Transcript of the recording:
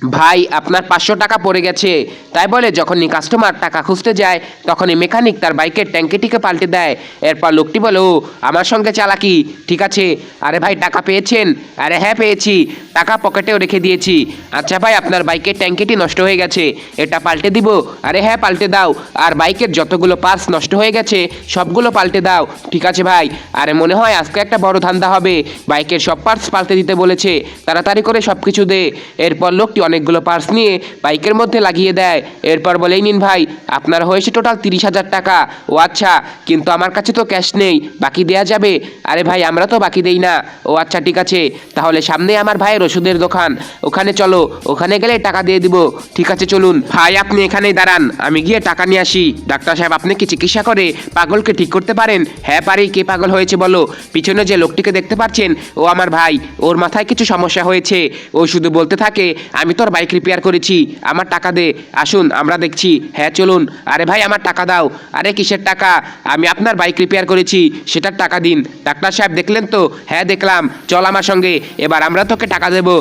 ভাই আপনার 500 টাকা পড়ে গেছে। তাই বলে যখনই কাস্টমার টাকা খুঁজতে যায় তখনই মেকানিক তার বাইকের ট্যাঙ্কিটিকে পাল্টে দেয়। এরপর লোকটি বলে, ও আমার সঙ্গে চালাকি, ঠিক আছে। আরে ভাই টাকা পেয়েছেন? আরে হ্যাঁ পেয়েছি, টাকা পকেটেও রেখে দিয়েছি। আচ্ছা ভাই আপনার বাইকের ট্যাঙ্কিটি নষ্ট হয়ে গেছে, এটা পাল্টে দিব? আরে হ্যাঁ পাল্টে দাও। আর বাইকের যতগুলো পার্টস নষ্ট হয়ে গেছে সবগুলো পাল্টে দাও। ঠিক আছে ভাই। আরে মনে হয় আজকে একটা বড় ধান্দা হবে, বাইকের সব পার্টস পাল্টে দিতে বলেছে, তাড়াতাড়ি করে সব কিছু দে। এরপর লোকটি অনেকগুলো পার্টস নিয়ে বাইকের মধ্যে লাগিয়ে দেয়। এরপর বলে, এই নিন ভাই, আপনার হয়েছে টোটাল 30,000 টাকা। ও আচ্ছা, কিন্তু আমার কাছে তো ক্যাশ নেই, বাকি দেয়া যাবে? আরে ভাই আমরা তো বাকি দেই না। ও আচ্ছা ঠিক আছে, তাহলে সামনে আমার ভাইয়ের ওষুধের দোকান, ওখানে চলো, ওখানে গেলে টাকা দিয়ে দিব। ঠিক আছে চলুন ভাই, আপনি এখানেই দাঁড়ান, আমি গিয়ে টাকা নিয়ে আসি। ডাক্তার সাহেব আপনি কি চিকিৎসা করে পাগলকে ঠিক করতে পারেন? হ্যাঁ পারি। কে পাগল হয়েছে বলো? পিছনে যে লোকটিকে দেখতে পাচ্ছেন ও আমার ভাই, ওর মাথায় কিছু সমস্যা হয়েছে। ও শুধু বলতে থাকে, আমি তোর বাইক রিপেয়ার করেছি, আমার টাকা দে। আসুন আমরা দেখছি। হ্যাঁ চলুন। আরে ভাই আমার টাকা দাও। আরে কিসের টাকা? আমি আপনার বাইক রিপেয়ার করেছি, সেটার টাকা দিন। ডাক্তার সাহেব দেখলেন তো? হ্যাঁ দেখলাম, চল আমার সঙ্গে, এবার আমরা তোকে টাকা দেবো।